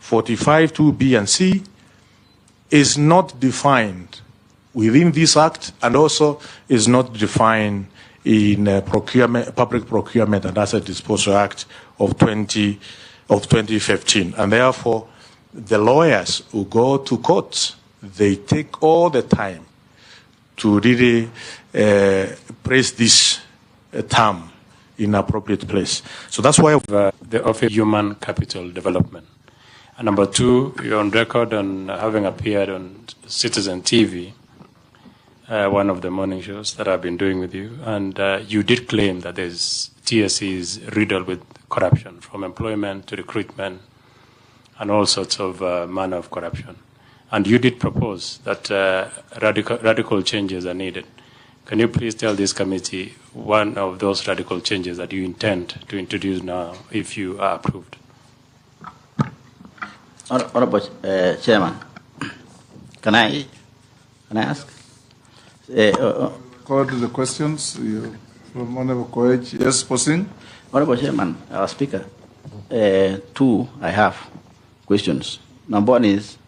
45(2)(b) and C is not defined within this act, and also is not defined in Public Procurement and Asset Disposal Act of 2015. And therefore, the lawyers who go to court, they take all the time to really place this term in appropriate place. So that's why the Office of Human Capital Development. And number two, you're on record on having appeared on Citizen TV, one of the morning shows that I've been doing with you, and you did claim that TSC is riddled with corruption, from employment to recruitment, and all sorts of manner of corruption. And you did propose that radical changes are needed. Can you please tell this committee one of those radical changes that you intend to introduce now, if you are approved? Honorable Chairman, can I ask? Call to the questions from Honorable Koech. Yes, Posing. Honorable Chairman, our Speaker, two, I have questions. Number one is,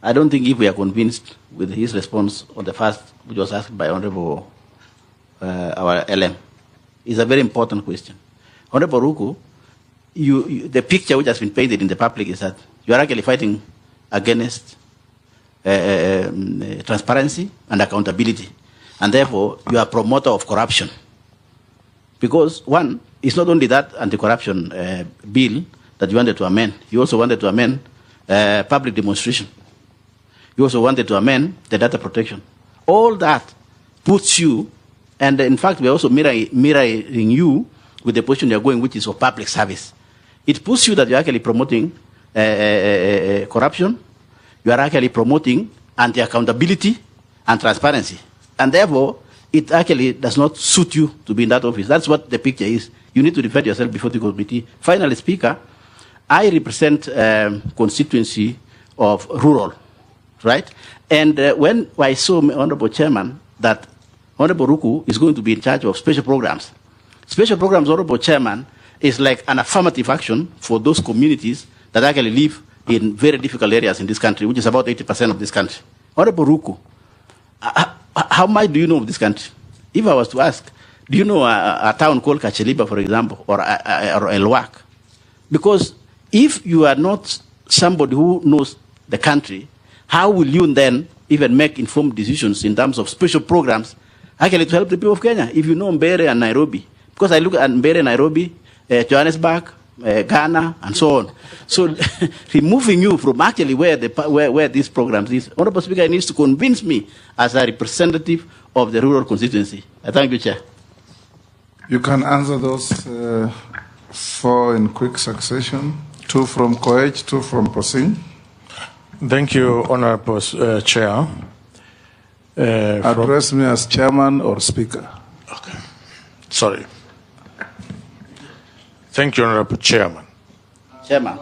I don't think if we are convinced with his response on the first, which was asked by Honorable our LM, is a very important question. Honorable Ruku, the picture which has been painted in the public is that you are actually fighting against transparency and accountability, and therefore you are a promoter of corruption. Because one, it's not only that anti-corruption bill that you wanted to amend, you also wanted to amend public demonstration. You also wanted to amend the data protection. All that puts you, and in fact we're also mirroring you with the position you're going, which is of public service. It puts you that you're actually promoting corruption, you are actually promoting anti-accountability and transparency. And therefore, it actually does not suit you to be in that office. That's what the picture is. You need to defend yourself before the committee. Finally, Speaker, I represent constituency of rural, right? And when I saw Honorable Chairman that Honorable Ruku is going to be in charge of special programs. Special programs, Honorable Chairman, is like an affirmative action for those communities that actually live in very difficult areas in this country, which is about 80% of this country. Honorable Ruku, how much do you know of this country? If I was to ask, do you know a town called Kacheliba, for example, or Elwak? Because if you are not somebody who knows the country, how will you then even make informed decisions in terms of special programs actually to help the people of Kenya? If you know Mbere and Nairobi, because I look at Mbere, Nairobi, Johannesburg, Ghana, and so on. So removing you from actually where these programs is, Honorable Speaker needs to convince me as a representative of the rural constituency. I thank you, Chair. You can answer those four in quick succession. Two from Koech, two from Posing. Thank you, Honorable Chair. Address me as Chairman or Speaker. Okay. Sorry. Thank you, Honorable Chairman. Chairman.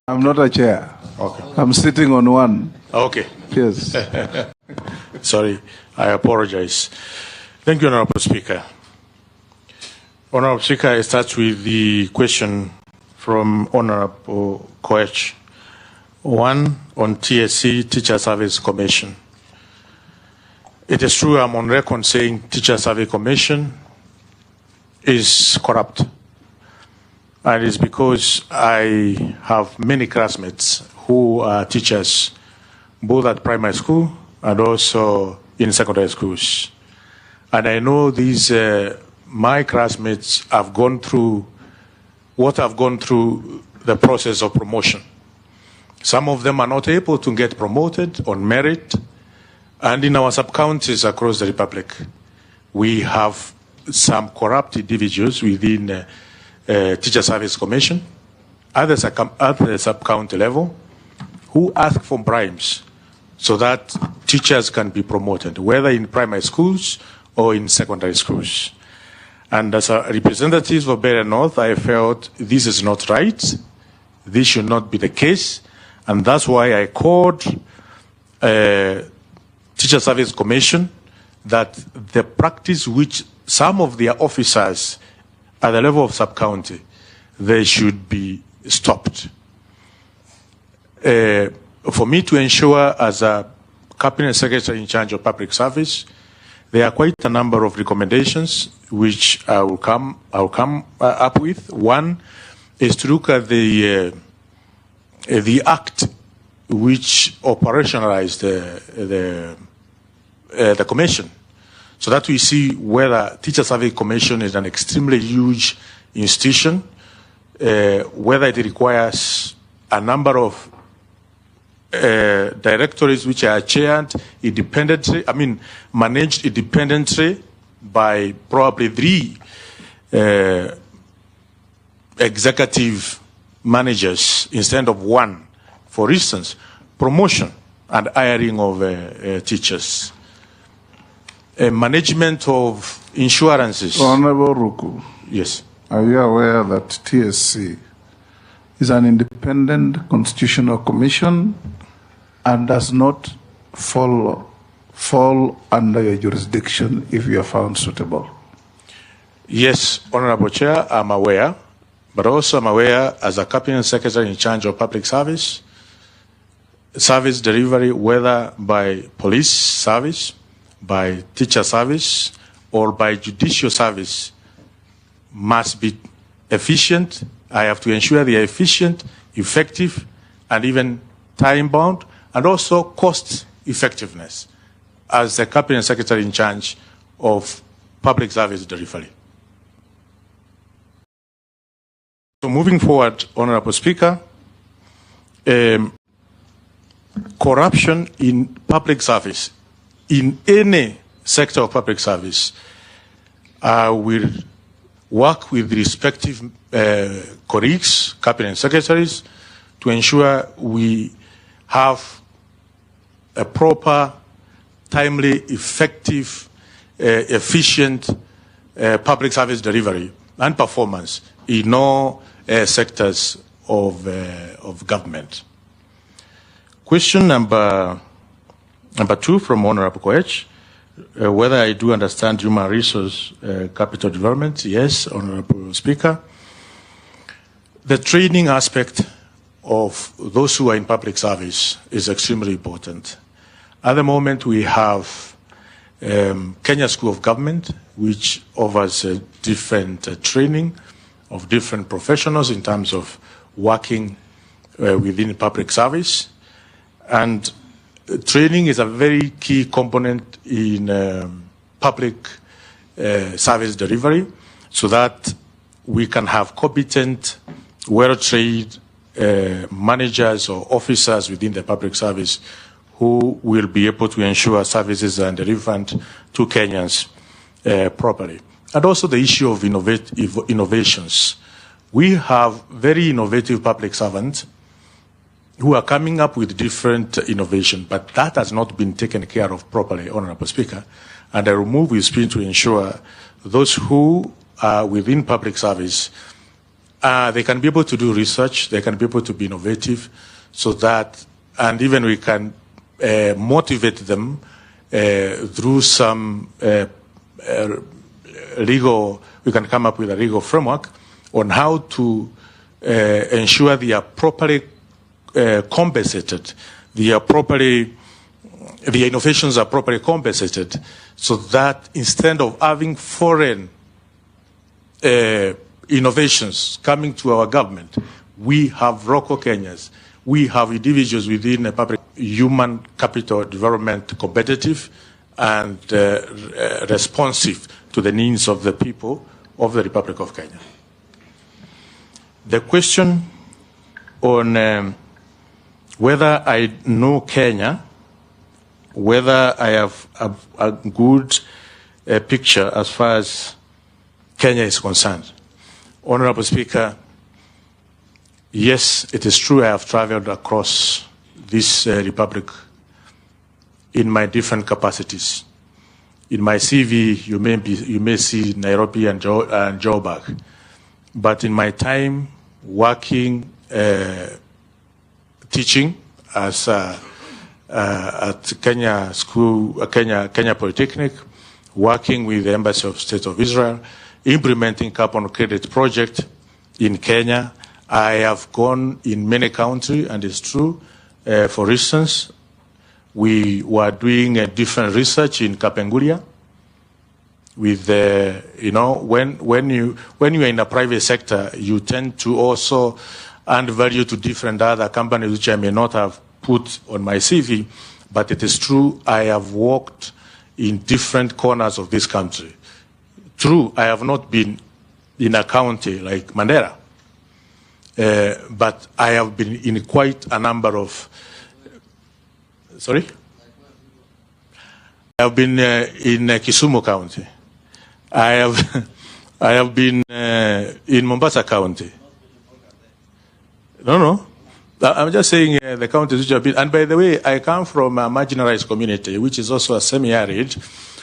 I'm not a chair. Okay. I'm sitting on one. Okay. Yes. Sorry, I apologize. Thank you, Honorable Speaker. Honorable Speaker, I start with the question from Honorable Koech. One on TSC, Teacher Service Commission. It is true I'm on record saying Teacher Service Commission is corrupt. And it's because I have many classmates who are teachers, both at primary school and also in secondary schools. And I know these, my classmates have gone through what I've gone through the process of promotion. Some of them are not able to get promoted on merit. And in our sub-counties across the Republic, we have some corrupt individuals within Teacher Service Commission, at the sub-county level, who ask for bribes so that teachers can be promoted, whether in primary schools or in secondary schools. And as a representative of Bere North, I felt this is not right. This should not be the case. And that's why I called Teacher Service Commission that the practice which some of their officers at the level of sub-county, they should be stopped. For me to ensure, as a Cabinet Secretary in charge of public service, there are quite a number of recommendations which I will come up with. One is to look at the act which operationalized the commission, so that we see whether Teacher Survey Commission is an extremely huge institution, whether it requires a number of directories which are chaired independently, managed independently by probably 3 executive managers instead of 1. For instance, promotion and hiring of teachers, management of insurances. Honorable Ruku, Yes. are you aware that TSC is an independent constitutional commission and does not fall under your jurisdiction if you are found suitable? Yes, Honorable Chair, I'm aware, but also I'm aware as a Cabinet Secretary in charge of public service delivery, whether by police service, by teacher service, or by judicial service, must be efficient. I have to ensure they are efficient, effective, and even time-bound, and also cost effectiveness as the Cabinet Secretary in charge of public service delivery. So moving forward, Honorable Speaker, corruption in public service, in any sector of public service, will work with respective colleagues, cabinet secretaries, to ensure we have a proper, timely, effective, efficient public service delivery and performance in all sectors of government. Question number 2 from Honorable Koech, whether I do understand human resource capital development. Yes, Honorable Speaker. The training aspect of those who are in public service is extremely important. At the moment, we have Kenya School of Government, which offers different training of different professionals in terms of working within public service. And training is a very key component in public service delivery, so that we can have competent, well-trained managers or officers within the public service who will be able to ensure services are delivered to Kenyans properly. And also the issue of innovations. We have very innovative public servants who are coming up with different innovation, but that has not been taken care of properly, Honorable Speaker. And I will move with speed to ensure those who are within public service, they can be able to do research, they can be able to be innovative, so that, and even we can motivate them through some legal, we can come up with a legal framework on how to ensure they are properly compensated, the innovations are properly compensated, so that instead of having foreign innovations coming to our government, we have local Kenyans, we have individuals within a public human capital development competitive and responsive to the needs of the people of the Republic of Kenya. The question on whether I know Kenya, whether I have a good picture as far as Kenya is concerned. Honorable Speaker, yes, it is true I have traveled across this republic in my different capacities. In my CV, you may see Nairobi and Joburg. But in my time working, teaching as at Kenya School, Kenya Polytechnic, working with the Embassy of State of Israel, implementing carbon credit project in Kenya. I have gone in many countries, and it's true. For instance, we were doing a different research in Kapenguria. With when you are in the private sector, you tend to also add value to different other companies which I may not have put on my CV, but it is true. I have worked in different corners of this country. True, I have not been in a county like Mandera, but I have been in quite a number of. Sorry, I have been in Kisumu County. I have been in Mombasa County. No. I'm just saying the counties which have been. And by the way, I come from a marginalized community, which is also a semi-arid.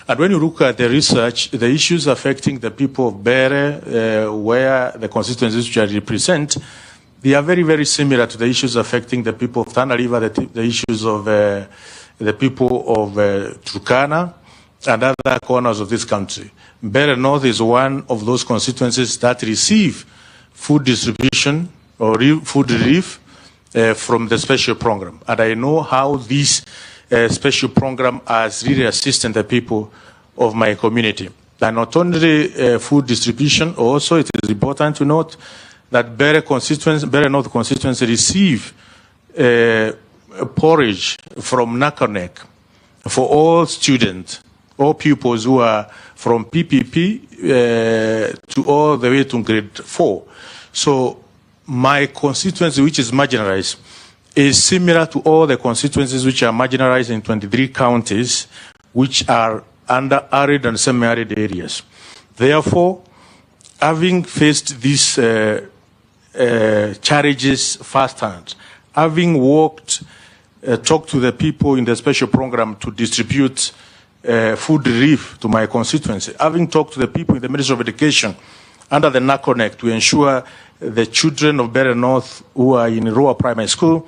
And when you look at the research, the issues affecting the people of Bere, where the constituencies which I represent, they are very, very similar to the issues affecting the people of Tana River, the issues of the people of Turkana, and other corners of this country. Bere North is one of those constituencies that receive food distribution or food relief from the special program. And I know how this special program has really assisted the people of my community. And not only food distribution, also it is important to note that Bere North constituency receive porridge from Nakanek for all students, all pupils who are from PPP to all the way to grade 4. So my constituency, which is marginalized, is similar to all the constituencies which are marginalized in 23 counties, which are under arid and semi-arid areas. Therefore, having faced these challenges firsthand, having talked to the people in the special program to distribute food relief to my constituency, having talked to the people in the Ministry of Education under the NACONEC to ensure the children of Bere North who are in Roa Primary School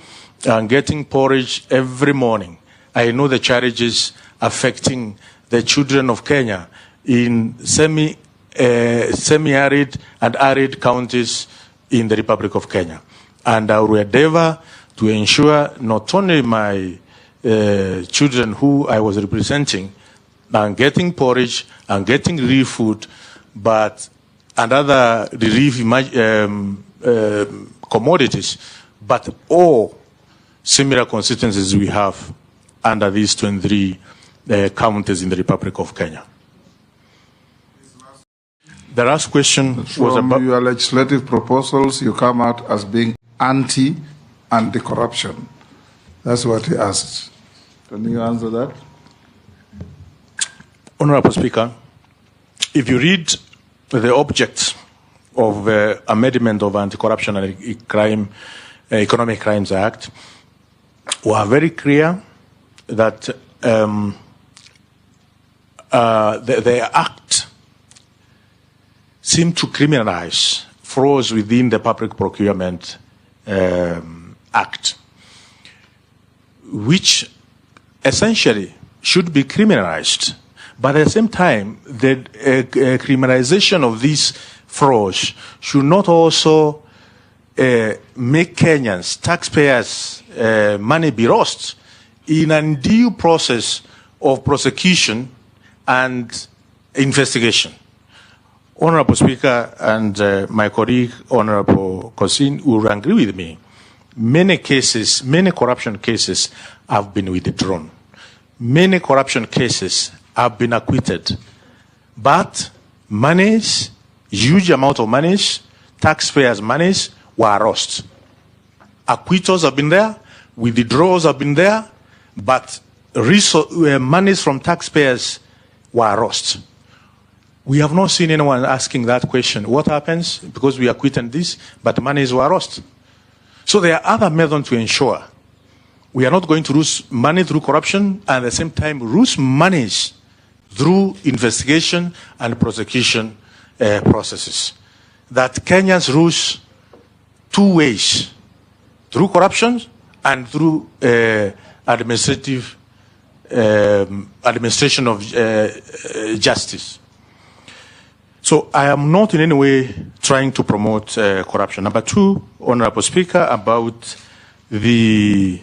are getting porridge every morning. I know the challenges affecting the children of Kenya in semi-arid and arid counties in the Republic of Kenya. And I will endeavor to ensure not only my children who I was representing are getting porridge and getting relief food, but another relief commodities, but all similar constituencies we have under these 23 counties in the Republic of Kenya. The last question was about... From your legislative proposals, you come out as being anti-corruption. That's what he asked. Can you answer that? Honorable Speaker, if you read the objects of amendment of Anti-Corruption and Economic Crimes Act, we are very clear that the act seemed to criminalize frauds within the Public Procurement Act, which essentially should be criminalized. But at the same time, the criminalization of these frauds should not also make Kenyans, taxpayers' money be lost in an undue process of prosecution and investigation. Honorable Speaker and my colleague, Honorable Kosin, will agree with me. Many cases, many corruption cases have been withdrawn. Many corruption cases have been acquitted. But monies, huge amount of monies, taxpayers' monies were lost. Acquittals have been there, withdrawals have been there, but monies from taxpayers were lost. We have not seen anyone asking that question. What happens? Because we acquitted this, but monies were lost. So there are other methods to ensure we are not going to lose money through corruption and at the same time lose monies through investigation and prosecution processes. That Kenyans lose two ways, through corruption and through administration of justice. So I am not in any way trying to promote corruption. Number two, Honorable Speaker, about the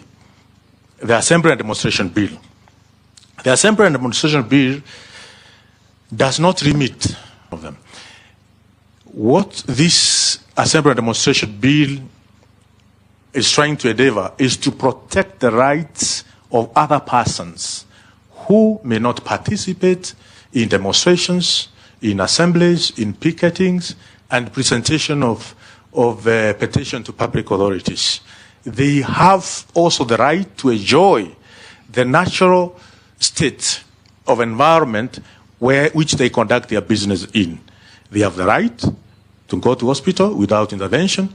Assembly and Demonstration Bill. The Assembly and Demonstration Bill does not remit of them. What this Assembly and Demonstration Bill is trying to endeavor is to protect the rights of other persons who may not participate in demonstrations, in assemblies, in picketings, and presentation of petition to public authorities. They have also the right to enjoy the natural state of environment which they conduct their business in. They have the right to go to hospital without intervention,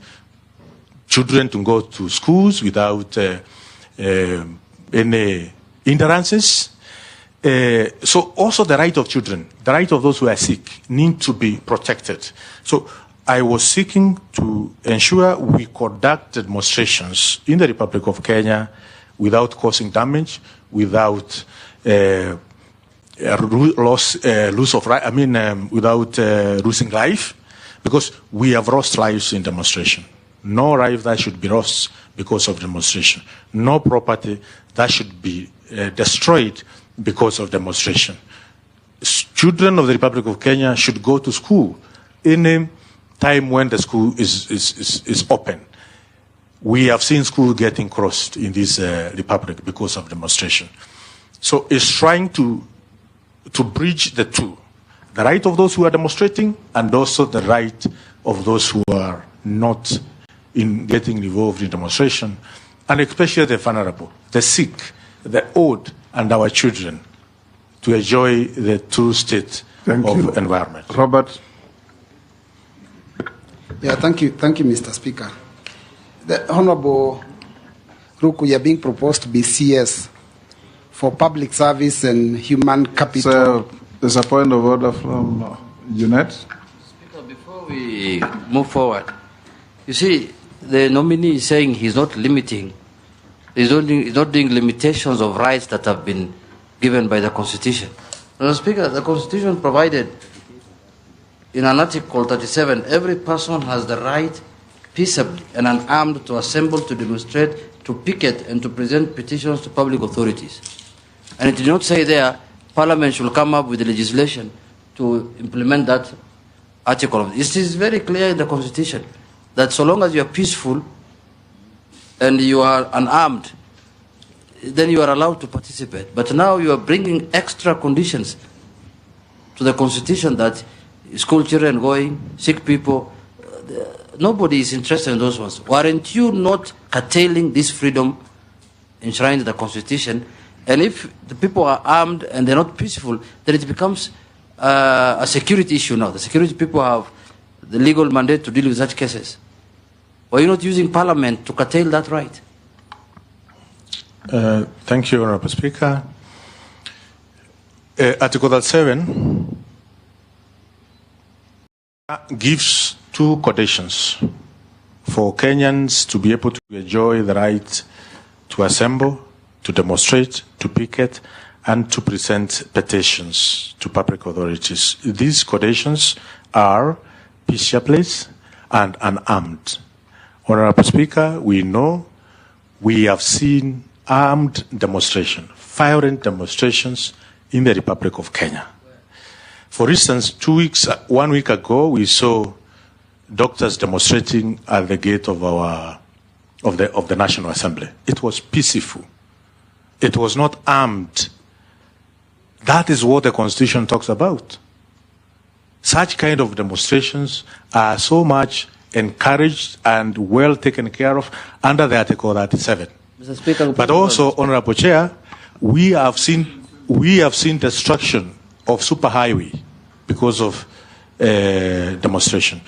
children to go to schools without any hindrances. So also the right of children, the right of those who are sick need to be protected. So I was seeking to ensure we conduct demonstrations in the Republic of Kenya without causing damage, without without losing life, because we have lost lives in demonstration. No life that should be lost because of demonstration. No property that should be destroyed because of demonstration. Children of the Republic of Kenya should go to school any time when the school is open. We have seen school getting crossed in this republic because of demonstration. So it's trying to bridge the two, the right of those who are demonstrating and also the right of those who are not in getting involved in demonstration, and especially the vulnerable, the sick, the old, and our children to enjoy the true state of environment. Robert. Yeah, thank you, Mr. Speaker. The Honorable Ruku, you are being proposed to be CS for public service and human capital. So, there's a point of order from Junet. Speaker, before we move forward, you see, the nominee is saying he's not limiting, he's not doing limitations of rights that have been given by the Constitution. Mr. Speaker, the Constitution provided in an Article 37, every person has the right peaceably and unarmed to assemble, to demonstrate, to picket, and to present petitions to public authorities. And it did not say there, Parliament should come up with the legislation to implement that article. It is very clear in the Constitution that so long as you are peaceful and you are unarmed, then you are allowed to participate. But now you are bringing extra conditions to the Constitution that school children going, sick people, nobody is interested in those ones. Weren't you not curtailing this freedom enshrined in the Constitution? And if the people are armed and they're not peaceful, then it becomes a security issue now. The security people have the legal mandate to deal with such cases. Why are you not using Parliament to curtail that right? Thank you, Honorable Speaker. Article 37 gives two conditions for Kenyans to be able to enjoy the right to assemble, to demonstrate, to picket, and to present petitions to public authorities. These conditions are peaceably and unarmed. Honorable Speaker, we know we have seen armed demonstration, violent demonstrations in the Republic of Kenya. For instance, 1 week ago, we saw doctors demonstrating at the gate of the National Assembly. It was peaceful. It was not armed. That is what the Constitution talks about. Such kind of demonstrations are so much encouraged and well taken care of under the Article 37. Mr. Speaker, but also, Honorable Chair, we have seen destruction of superhighway because of demonstration.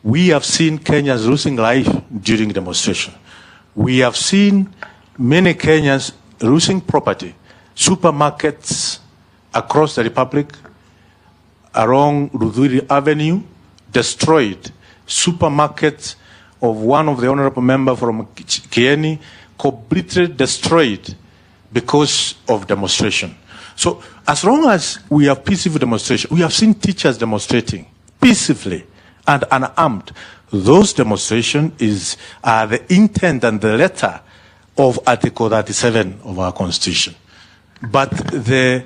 We have seen Kenyans losing life during demonstration. We have seen many Kenyans losing property, supermarkets across the Republic, along Rudhuri Avenue, destroyed. Supermarkets of one of the honorable member from Kieni, completely destroyed because of demonstration. So as long as we have peaceful demonstration, we have seen teachers demonstrating peacefully and unarmed. Those demonstrations are the intent and the letter of Article 37 of our Constitution. But the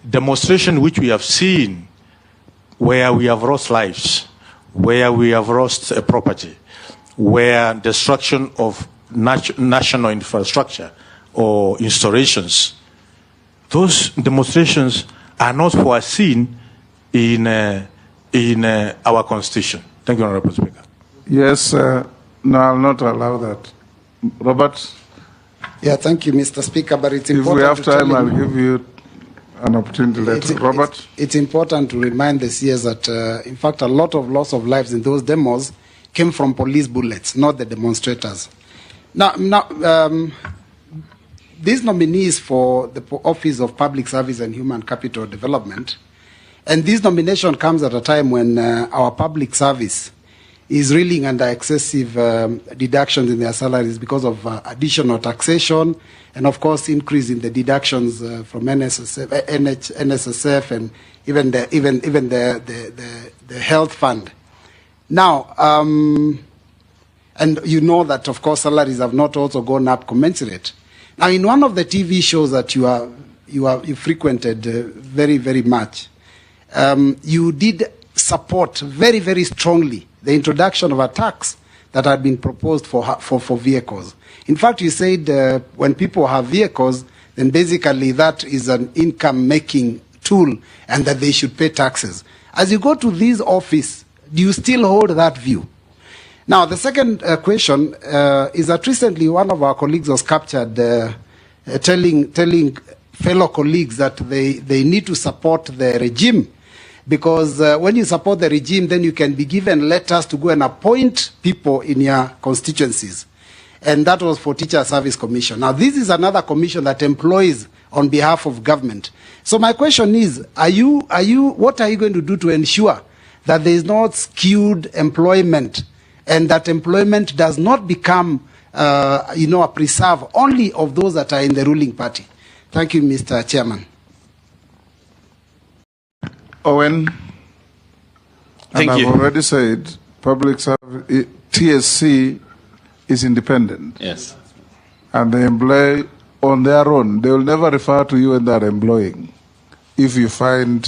demonstration which we have seen, where we have lost lives, where we have lost property, where destruction of national infrastructure or installations, those demonstrations are not foreseen in our Constitution. Thank you, Honorable Speaker. Yes, no, I'll not allow that. Robert? Yeah, thank you, Mr. Speaker, but it's important. If we have to tell time, I'll him, give you an opportunity later. Robert? It's important to remind the CS that, in fact, a lot of loss of lives in those demos came from police bullets, not the demonstrators. Now, these nominees for the Office of Public Service and Human Capital Development, and this nomination comes at a time when our public service is reeling under excessive deductions in their salaries because of additional taxation and, of course, increase in the deductions from NSSF and even the health fund. Now, and you know that, of course, salaries have not also gone up commensurate. Now, in one of the TV shows that you frequented very, very much, you did support very, very strongly the introduction of a tax that had been proposed for vehicles. In fact, you said when people have vehicles, then basically that is an income-making tool and that they should pay taxes. As you go to this office, do you still hold that view? Now, the second question is that recently one of our colleagues was captured telling fellow colleagues that they need to support the regime, because when you support the regime, then you can be given letters to go and appoint people in your constituencies. And that was for Teacher Service Commission. Now, this is another commission that employs on behalf of government. So my question is, what are you going to do to ensure that there is not skewed employment and that employment does not become, a preserve only of those that are in the ruling party? Thank you, Mr. Chairman. Owen? Thank you. I've already said public service, TSC is independent. Yes. And they employ on their own. They will never refer to you when they are employing. If you find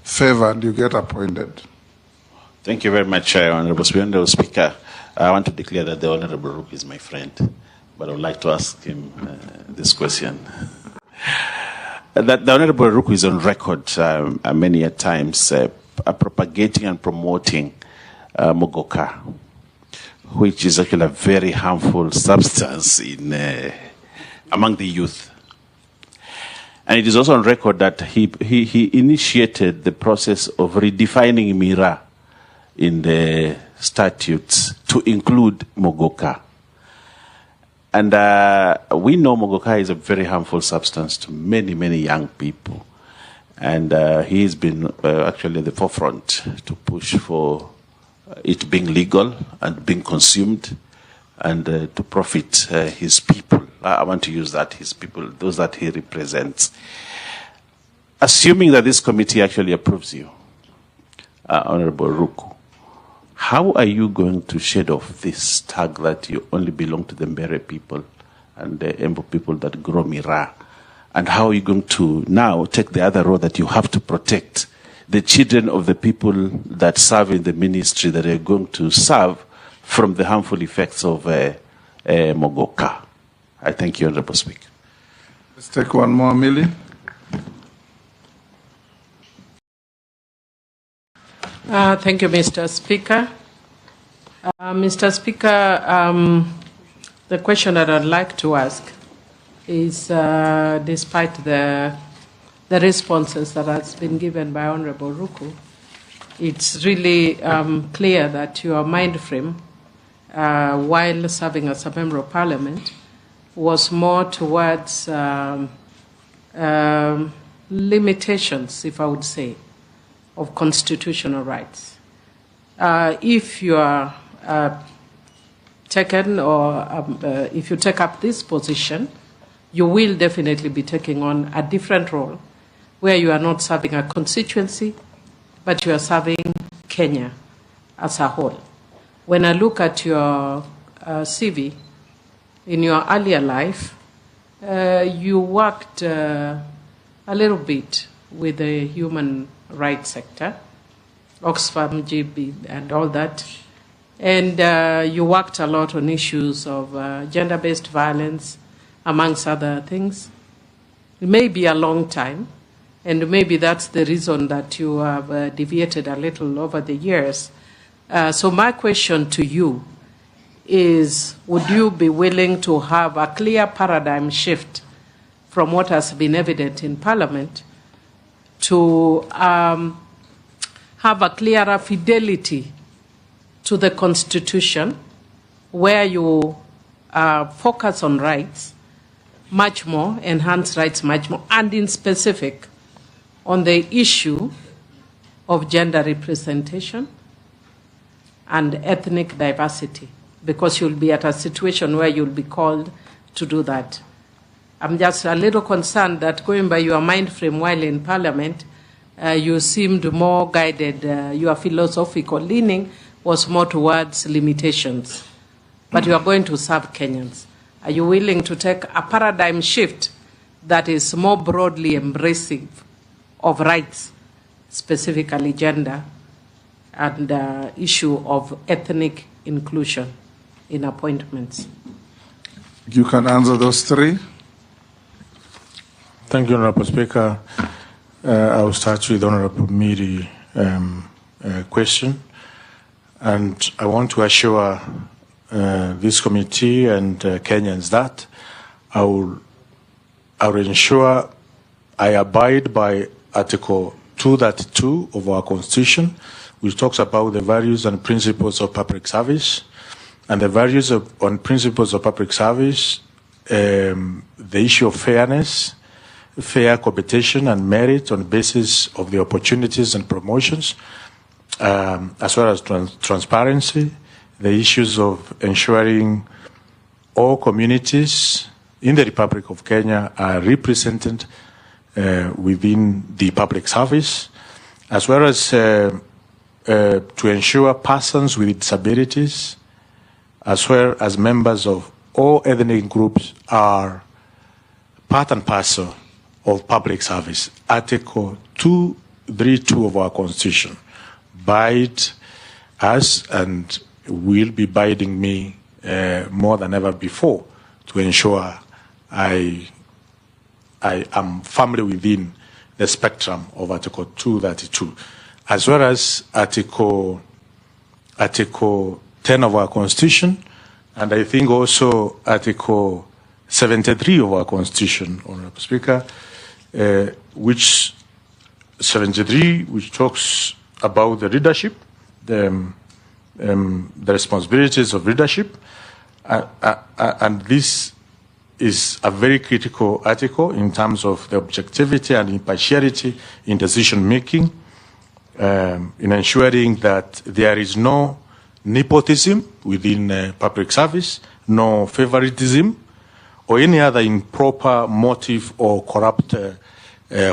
favor and you get appointed. Thank you very much, Honorable Speaker. I want to declare that the Honorable Ruku is my friend, but I would like to ask him this question. That the Honorable Ruku is on record many a times propagating and promoting Mogoka, which is actually a very harmful substance among the youth. And it is also on record that he initiated the process of redefining Mira in the statutes to include Mogoka. And we know Mogoka is a very harmful substance to many, many young people. And he has been actually at the forefront to push for it being legal and being consumed and to profit his people. I want to use that, his people, those that he represents. Assuming that this committee actually approves you, Honorable Ruku, how are you going to shed off this tag that you only belong to the Mbere people and the Embu people that grow Mira? And how are you going to now take the other road that you have to protect the children of the people that serve in the ministry that are going to serve from the harmful effects of Mogoka? I thank you, Honorable Speaker. Let's take one more, Millie. Thank you, Mr. Speaker. Mr. Speaker, the question that I'd like to ask is, despite the responses that has been given by Honorable Ruku, it's really clear that your mind frame, while serving as a member of Parliament, was more towards limitations, if I would say, of constitutional rights. If you are taken or if you take up this position, you will definitely be taking on a different role where you are not serving a constituency, but you are serving Kenya as a whole. When I look at your CV, in your earlier life, you worked a little bit with the human rights sector, Oxfam, GB, and all that. And you worked a lot on issues of gender-based violence, amongst other things. It may be a long time, and maybe that's the reason that you have deviated a little over the years. So my question to you is, would you be willing to have a clear paradigm shift from what has been evident in Parliament to have a clearer fidelity to the Constitution, where you focus on rights much more, enhance rights much more, and in specific on the issue of gender representation and ethnic diversity, because you'll be at a situation where you'll be called to do that. I'm just a little concerned that going by your mind frame while in Parliament, you seemed more guided, your philosophical leaning was more towards limitations. But you are going to serve Kenyans. Are you willing to take a paradigm shift that is more broadly embracing of rights, specifically gender, and issue of ethnic inclusion in appointments? You can answer those three. Thank you, Honorable Speaker. I will start with Honorable Miri question. And I want to assure this committee and Kenyans that I will ensure I abide by Article 232 of our Constitution, which talks about the values and principles of public service. And the values and principles of public service, the issue of fairness, fair competition and merit on the basis of the opportunities and promotions, as well as transparency, the issues of ensuring all communities in the Republic of Kenya are represented within the public service, as well as to ensure persons with disabilities, as well as members of all ethnic groups, are part and parcel of public service. Article 232 of our Constitution bides us and will be biding me more than ever before to ensure I am firmly within the spectrum of Article 232, as well as Article 10 of our Constitution, and I think also Article 73 of our Constitution, Honorable Speaker, which talks about the leadership, the responsibilities of leadership, and this is a very critical article in terms of the objectivity and impartiality in decision making, in ensuring that there is no nepotism within public service, no favoritism, or any other improper motive or corrupt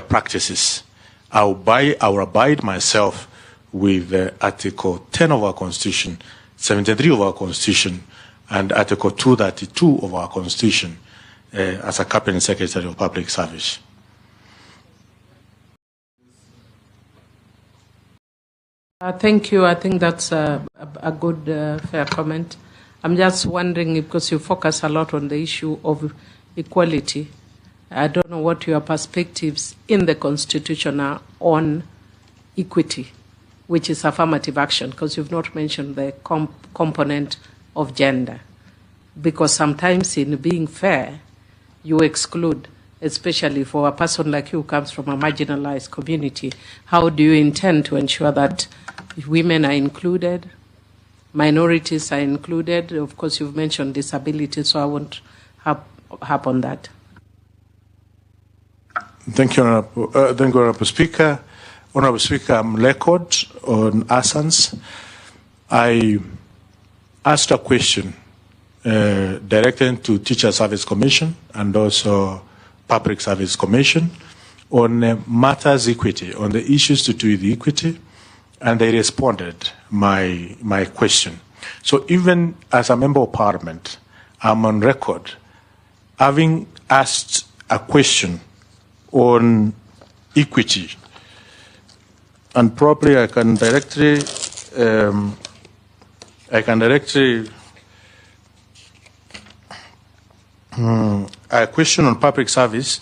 practices. I will abide myself with Article 10 of our Constitution, 73 of our Constitution, and Article 232 of our Constitution as a Cabinet Secretary of Public Service. Thank you. I think that's a good, fair comment. I'm just wondering, because you focus a lot on the issue of equality, I don't know what your perspectives in the Constitution are on equity, which is affirmative action, because you've not mentioned the component of gender. Because sometimes in being fair, you exclude, especially for a person like you who comes from a marginalized community. How do you intend to ensure that women are included, minorities are included? Of course, you've mentioned disability, so I won't harp on that. Thank you, Honorable Speaker. Honorable Speaker, I'm record on ASANS. I asked a question directed to Teacher Service Commission and also Public Service Commission on matters equity, on the issues to do with equity, and they responded my question. So even as a member of parliament, I'm on record having asked a question on equity, and probably I can directly a question on public service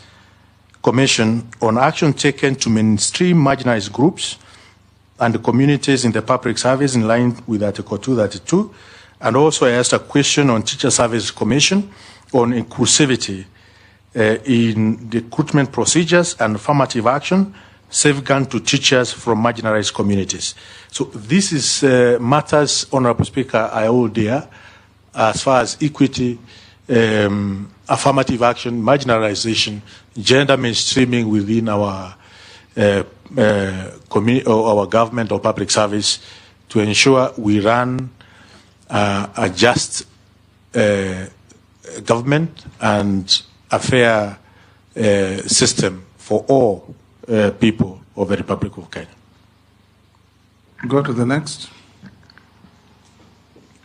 commission on action taken to mainstream marginalized groups and communities in the public service in line with Article 232. And also I asked a question on teacher service commission on inclusivity in recruitment procedures and affirmative action, safeguard to teachers from marginalized communities. So this is matters, Honorable Speaker, I hold dear as far as equity, affirmative action, marginalization, gender mainstreaming within our community or our government or public service to ensure we run a just government and a fair system for all people of the Republic of Kenya. Go to the next.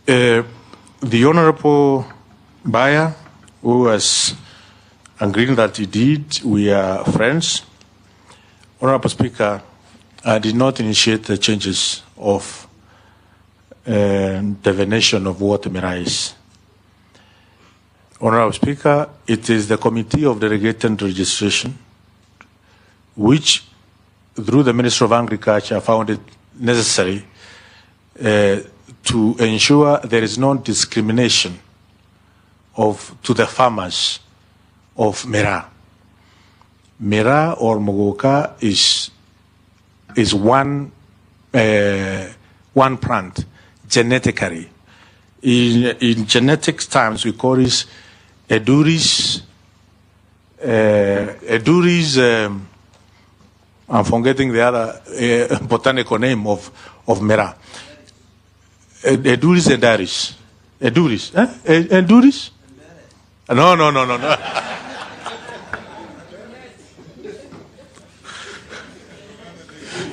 The Honorable Baya, who has agreed that he did, we are friends. Honorable Speaker, I did not initiate the changes of definition of what Mera is. Honorable Speaker, it is the Committee of Delegated Registration which, through the Minister of Agriculture, found it necessary to ensure there is no discrimination to the farmers of Mera. Mera or Mogoka is one plant genetically. In genetics terms, we call it Eduris. I'm forgetting the other botanical name of Mera. Eduris endaris. Eduris. Eduris? No.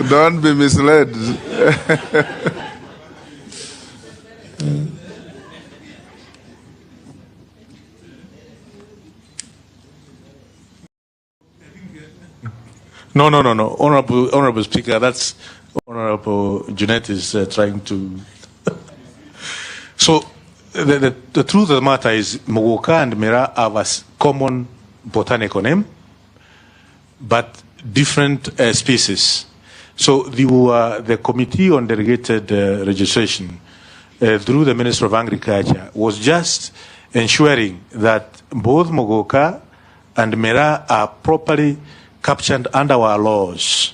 Don't be misled. No. Honorable Speaker, that's Honorable Junet is trying to. So the truth of the matter is Mogoka and Mera have a common botanical name, but different species. So the Committee on Delegated Registration through the Minister of Agriculture was just ensuring that both Mogoka and Mera are properly captured under our laws,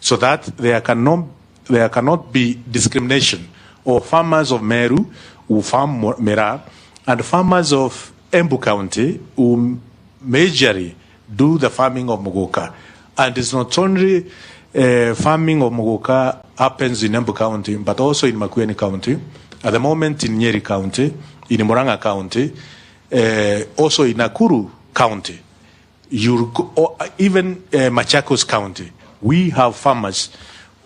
so that there cannot be discrimination of farmers of Meru who farm Mera and farmers of Embu County who majorly do the farming of Mogoka. And it's not only farming of Mogoka happens in Embu County, but also in Makueni County, at the moment in Nyeri County, in Murang'a County, also in Nakuru County, even Machakos County. We have farmers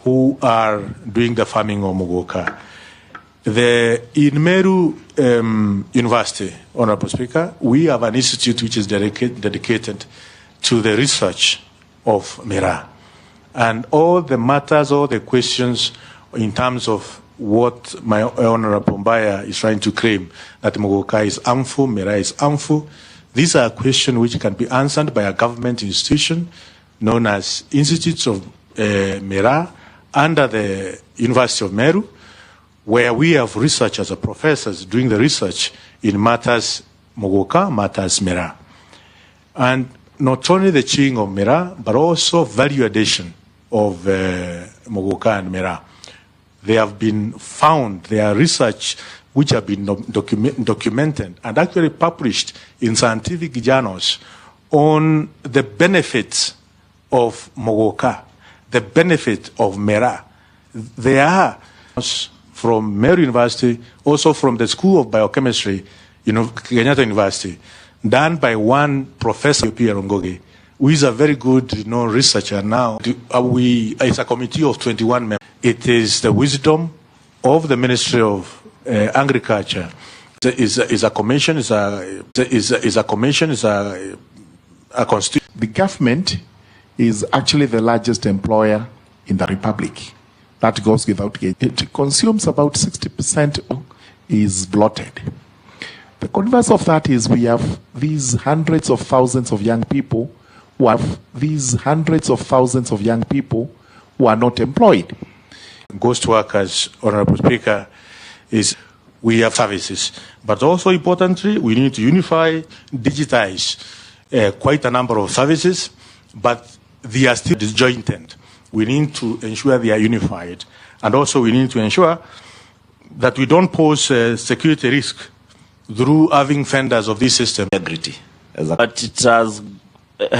who are doing the farming of Mogoka. In Meru University, Honorable Speaker, we have an institute which is dedicated to the research of Mera. And all the matters, all the questions in terms of what my Honorable Mbaya is trying to claim, that Mogoka is harmful, Mera is harmful, these are questions which can be answered by a government institution known as Institutes of Mera under the University of Meru, where we have researchers or professors doing the research in matters Mogoka, matters Mera. And not only the chewing of Mera, but also value addition of Mogoka and Mera. They have been found, there are research which have been documented and actually published in scientific journals on the benefits of Mogoka, the benefit of Mera. They are from Meru University, also from the School of Biochemistry, Kenyatta University, done by one Professor Pierre Ongoge, who is a very good researcher now. It's a committee of 21 members. It is the wisdom of the Ministry of Agriculture. Is a commission, is a constitution. The government is actually the largest employer in the Republic. That goes without saying. It consumes about 60% is bloated. The converse of that is we have these hundreds of thousands of young people who are not employed. Ghost workers, Honorable Speaker, is we have services. But also importantly, we need to unify, digitize quite a number of services, but they are still disjointed. We need to ensure they are unified. And also we need to ensure that we don't pose security risk through having vendors of this system. But it has had